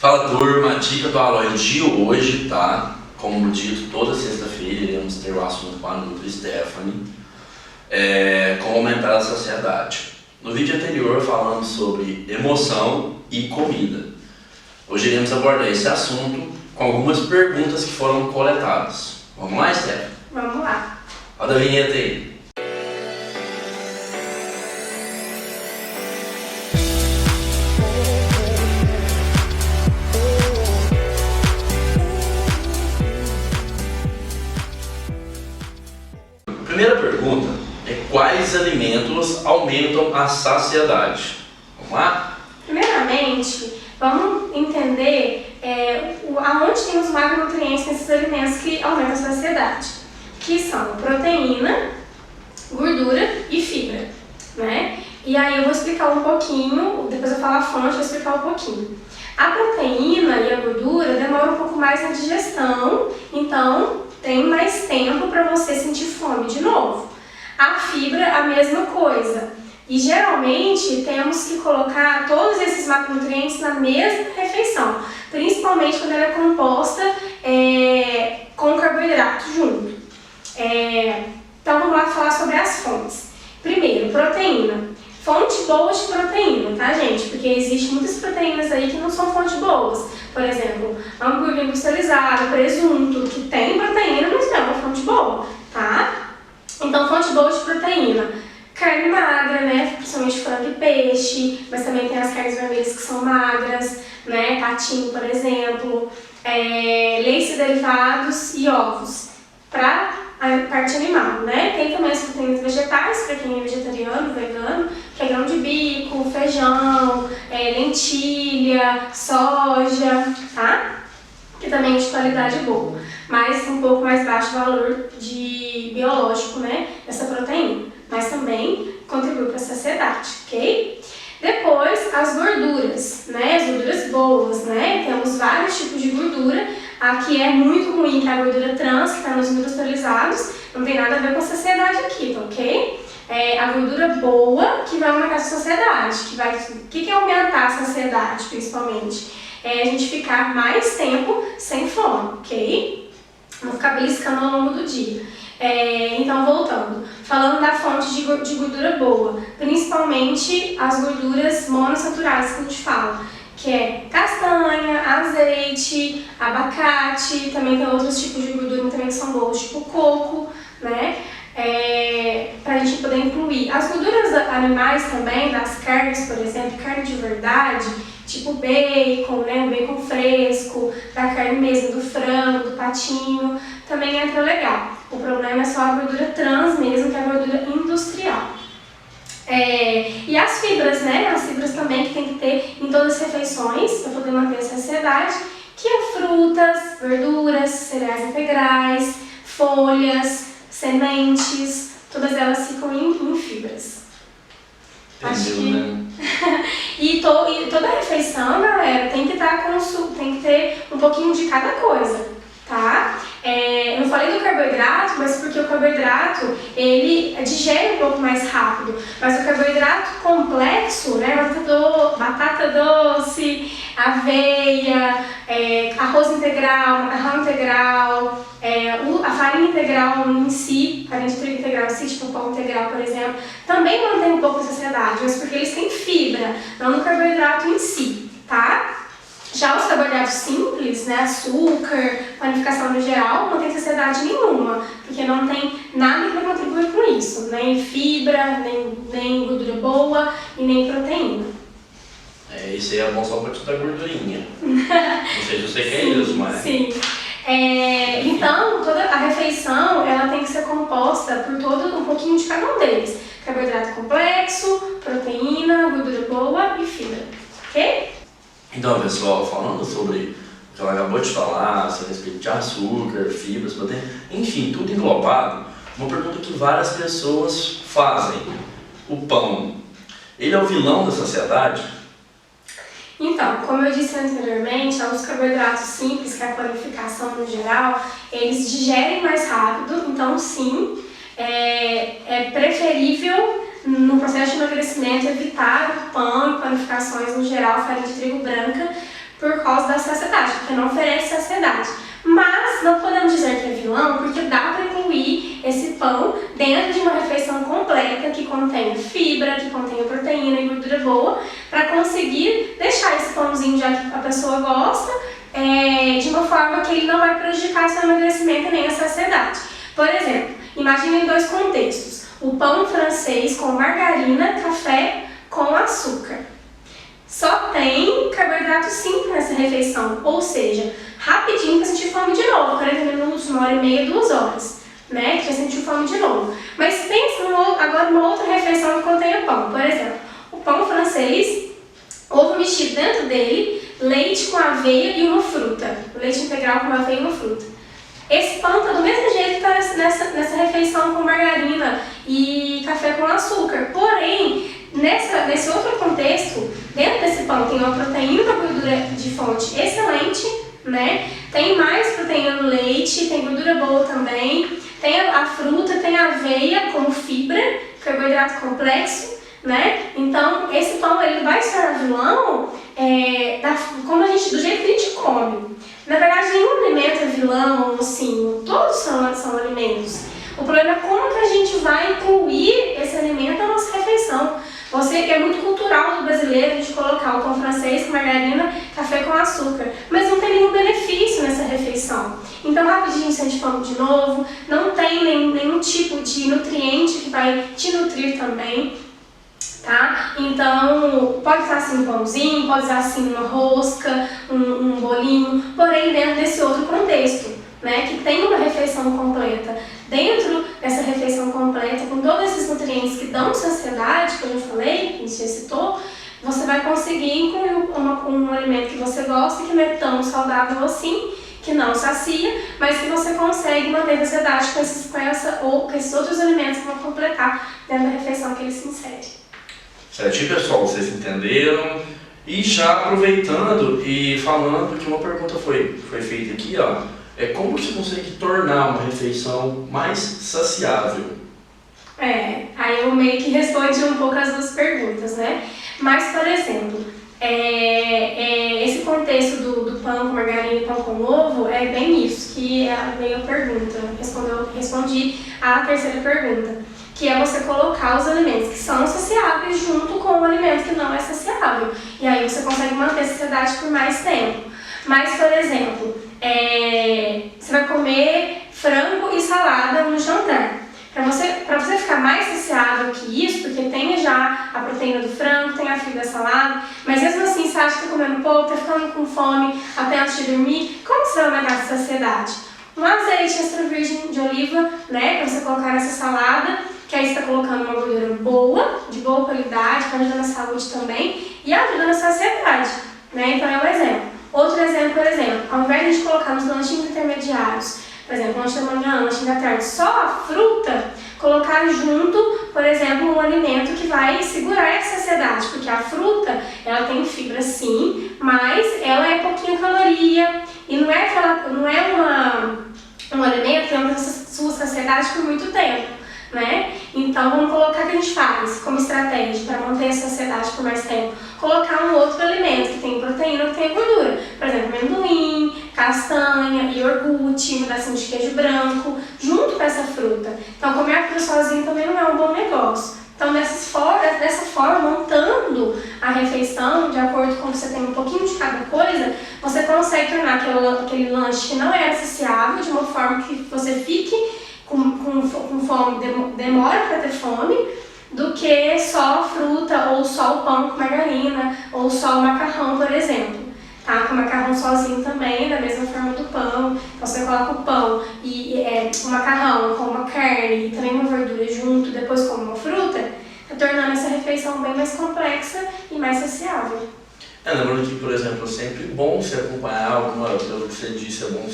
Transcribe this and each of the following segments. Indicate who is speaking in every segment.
Speaker 1: Fala turma, a dica do Aloy de hoje, tá? Como dito, toda sexta-feira iremos ter o assunto com a Nutri Stephanie, como aumentar a saciedade. No vídeo anterior falamos sobre emoção e comida. Hoje iremos abordar esse assunto com algumas perguntas que foram coletadas. Vamos lá, Stephanie?
Speaker 2: Vamos lá.
Speaker 1: Roda a vinheta aí. Primeira pergunta é: quais alimentos aumentam a saciedade? Vamos lá?
Speaker 2: Primeiramente, vamos entender aonde tem os macronutrientes nesses alimentos que aumentam a saciedade, que são proteína, gordura e fibra, né? E aí eu vou explicar um pouquinho, depois eu falo a fonte, eu vou explicar um pouquinho. A proteína e a gordura demoram um pouco mais na digestão, então tem mais tempo para você sentir fome de novo. A fibra, a mesma coisa. E geralmente temos que colocar todos esses macronutrientes na mesma refeição, principalmente quando ela é composta com carboidrato junto. Então vamos lá falar sobre as fontes. Primeiro, proteína. Fonte boa de proteína, tá, gente? Porque existem muitas proteínas aí que não são fontes boas. Por exemplo, hambúrguer industrializado, presunto, que tem proteína, mas não é uma fonte boa, tá? Então, fonte boa de proteína. Carne magra, né? Principalmente frango e peixe, mas também tem as carnes vermelhas que são magras, né? Patinho, por exemplo. Leite, derivados e ovos. Para a parte animal, né? Tem também as proteínas vegetais, para quem é vegetariano, vegano, que é grão de bico, feijão, lentilha, soja, tá? Que também é de qualidade boa, mas um pouco mais baixo valor de biológico, né? Essa proteína, mas também contribui para a saciedade, ok? Depois, as gorduras, né? As gorduras boas, né? Temos vários tipos de gordura. Aqui é muito ruim, que é a gordura trans, que está nos industrializados, não tem nada a ver com a saciedade aqui, tá ok? A gordura boa que vai aumentar a saciedade, o que é aumentar a saciedade, principalmente? É a gente ficar mais tempo sem fome, ok? Não ficar beliscando ao longo do dia. Então, voltando, falando da fonte de gordura boa, principalmente as gorduras monossaturadas que a gente fala, que é castanha, azeite, abacate, também tem outros tipos de gordura também que são boas, tipo coco, né? Pra gente poder incluir. As gorduras animais também, das carnes, por exemplo, carne de verdade, tipo bacon, né? O bacon fresco, da carne mesmo, do frango, do patinho, também entra legal. O problema é só a gordura trans mesmo, que é a gordura industrial. E as fibras, né? As fibras também que tem que ter em todas as refeições para poder manter a saciedade, que é frutas, verduras, cereais integrais, folhas, sementes, todas elas ficam em fibras.
Speaker 1: Entendeu,
Speaker 2: Acho que...
Speaker 1: né?
Speaker 2: e toda refeição, galera, tem que ter um pouquinho de cada coisa, tá? Eu não falei do carboidrato, mas porque o carboidrato, ele digere um pouco mais rápido. Mas o carboidrato complexo, né, batata doce, aveia, arroz integral, macarrão integral, a farinha integral em si, farinha de trigo integral em si, tipo o pão integral, por exemplo, também mantém um pouco a saciedade, mas porque eles têm fibra, não no carboidrato em si, tá? Já os carboidratos simples, né, açúcar, panificação no geral, não tem saciedade nenhuma, porque não tem nada que contribuir com isso, nem fibra, nem gordura boa e nem proteína.
Speaker 1: Isso aí é bom só para te dar gordurinha. Não sei se você quer isso, mas...
Speaker 2: Sim. Então, toda a refeição, ela tem que ser composta por um pouquinho de cada um deles. Carboidrato complexo, proteína, gordura boa e fibra, ok?
Speaker 1: Então, pessoal, falando sobre o que ela acabou de falar, a respeito de açúcar, fibras, proteína, enfim, tudo englobado, uma pergunta que várias pessoas fazem: o pão, ele é o vilão da saciedade?
Speaker 2: Então, como eu disse anteriormente, os carboidratos simples, que é a panificação no geral, eles digerem mais rápido, então sim, é preferível no processo de emagrecimento evitar o pão e panificações no geral, farinha de trigo branca, por causa da saciedade, porque não oferece saciedade. Mas não podemos dizer que é vilão, porque dá para incluir esse pão dentro de uma refeição completa que contém fibra, que contém proteína e gordura boa, para conseguir deixar esse pãozinho, já que a pessoa gosta, de uma forma que ele não vai prejudicar seu emagrecimento nem a saciedade. Por exemplo, imagine dois contextos: o pão francês com margarina, café com açúcar. Só tem carboidrato simples nessa refeição, ou seja, rapidinho para sentir fome de novo, 40 minutos, 1h30, 2 horas, né? Que vai sentir fome de novo. Mas pensa agora numa outra refeição que contenha pão. Por exemplo, o pão francês, ovo mexido dentro dele, leite com aveia e uma fruta. Leite integral com aveia e uma fruta. Esse pão está do mesmo jeito que está nessa refeição com margarina e café com açúcar. Porém, nesse outro contexto, dentro desse pão tem uma proteína, uma gordura de fonte excelente, né? Tem mais proteína no leite, tem gordura boa também, tem a fruta, tem a aveia como fibra, carboidrato complexo, né? Então, esse pão ele vai ser vilão do jeito que a gente come. Na verdade, nenhum alimento é vilão ou mocinho, todos são alimentos. O problema é como que a gente vai incluir esse alimento na nossa refeição. É muito cultural do brasileiro a gente colocar o pão francês com margarina, café com açúcar, mas não tem nenhum benefício nessa refeição. Então, rapidinho, sente fome de novo, não tem nenhum tipo de nutriente que vai te nutrir também, tá? Então, pode usar assim um pãozinho, pode usar assim uma rosca, um bolinho, porém dentro desse outro contexto, né? Que tem uma refeição completa. Dentro dessa refeição completa, com todos esses nutrientes que dão saciedade, como eu falei, que a gente já citou, você vai conseguir incluir um alimento que você gosta, que não é tão saudável assim, que não sacia, mas que você consegue manter a saciedade com esses outros alimentos que vão completar dentro da refeição que ele se insere.
Speaker 1: Certinho, pessoal, vocês entenderam? E já aproveitando e falando que uma pergunta foi feita aqui, ó. Como você consegue tornar uma refeição mais saciável?
Speaker 2: Aí eu meio que respondi um pouco as duas perguntas, né? Mas, por exemplo, esse contexto do pão com margarina e pão com ovo é bem isso, que veio a pergunta. Respondi a terceira pergunta, que é você colocar os alimentos que são saciáveis junto com o alimento que não é saciável. E aí você consegue manter a saciedade por mais tempo. Mas, por exemplo, você vai comer frango e salada no jantar. Para você ficar mais saciado que isso, porque tem já a proteína do frango, tem a fibra da salada, mas mesmo assim você acha que está comendo pouco, está ficando com fome até antes de dormir, como você vai aumentar essa saciedade? Um azeite extra virgem de oliva, né, para você colocar nessa salada, que aí você está colocando uma gordura boa, de boa qualidade, que ajuda na saúde também e ajuda na saciedade, né? Então é um exemplo. Outro exemplo, por exemplo, ao invés de a gente colocar nos lanchinhos intermediários, por exemplo, lanche da manhã, lanche da tarde, só a fruta, colocar junto, por exemplo, um alimento que vai segurar essa saciedade, porque a fruta, ela tem fibra sim, mas ela é pouquinho caloria e não é um alimento que tem sua saciedade por muito tempo, né? Então vamos colocar o que a gente faz como estratégia para manter a saciedade por mais tempo. Colocar um outro alimento que tem proteína, que tem gordura. Por exemplo, amendoim, castanha, iogurte, um pedacinho de queijo branco, junto com essa fruta. Então comer a fruta sozinho também não é um bom negócio. Então dessa forma, montando a refeição, de acordo com que você tem um pouquinho de cada coisa, você consegue tornar aquele lanche que não é saciável de uma forma que você fique com fome, demora para ter fome, do que só fruta ou só o pão com margarina ou só o macarrão, por exemplo. Tá? Com o macarrão sozinho também, da mesma forma do pão. Então você coloca o pão e o macarrão com uma carne e também uma verdura junto, depois com uma fruta, tá tornando essa refeição bem mais complexa e mais saciável.
Speaker 1: Lembrando que, por exemplo, é sempre bom você acompanhar pelo que você disse, é bom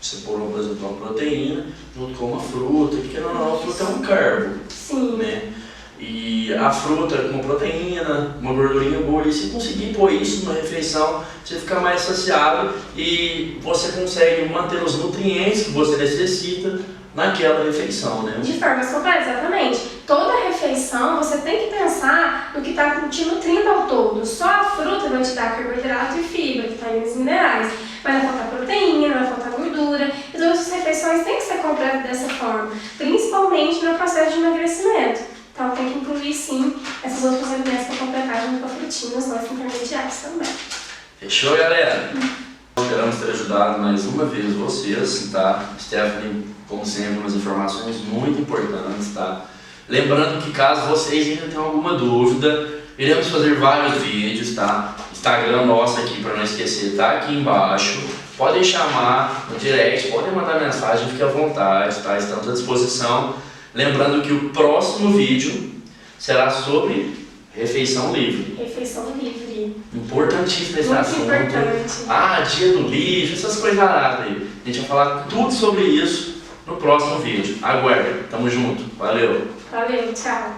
Speaker 1: você pôr, por exemplo, uma proteína junto com uma fruta, porque não, a fruta é um carbo.
Speaker 2: Sim.
Speaker 1: Né? E a fruta com uma proteína, uma gordurinha boa, e se conseguir pôr isso numa refeição, você fica mais saciado e você consegue manter os nutrientes que você necessita naquela refeição, né?
Speaker 2: De forma completa, exatamente. Toda refeição você tem que pensar no que está te nutrindo ao todo. Só a fruta fruta vai te dar carboidrato e fibra, vitaminas e minerais. Vai não faltar proteína, não vai faltar gordura. E todas as refeições têm que ser completas dessa forma, principalmente no processo de emagrecimento. Então tem que incluir sim essas outras alimentos para completar junto com a frutinha nos nossos intermediários também.
Speaker 1: Fechou, galera? Esperamos ter ajudado mais uma vez vocês, tá? Stephanie, como sempre, umas informações muito importantes, tá? Lembrando que caso vocês ainda tenham alguma dúvida, iremos fazer vários vídeos, tá? Instagram nosso aqui, para não esquecer, tá aqui embaixo. Podem chamar no direct, podem mandar mensagem, fique à vontade, tá? Estamos à disposição. Lembrando que o próximo vídeo será sobre refeição livre.
Speaker 2: Refeição livre.
Speaker 1: Importantíssimo esse assunto.
Speaker 2: Muito importante.
Speaker 1: Ah, dia do lixo, essas coisas aradas aí. A gente vai falar tudo sobre isso no próximo vídeo. Aguarda, tamo junto. Valeu.
Speaker 2: Valeu, tchau.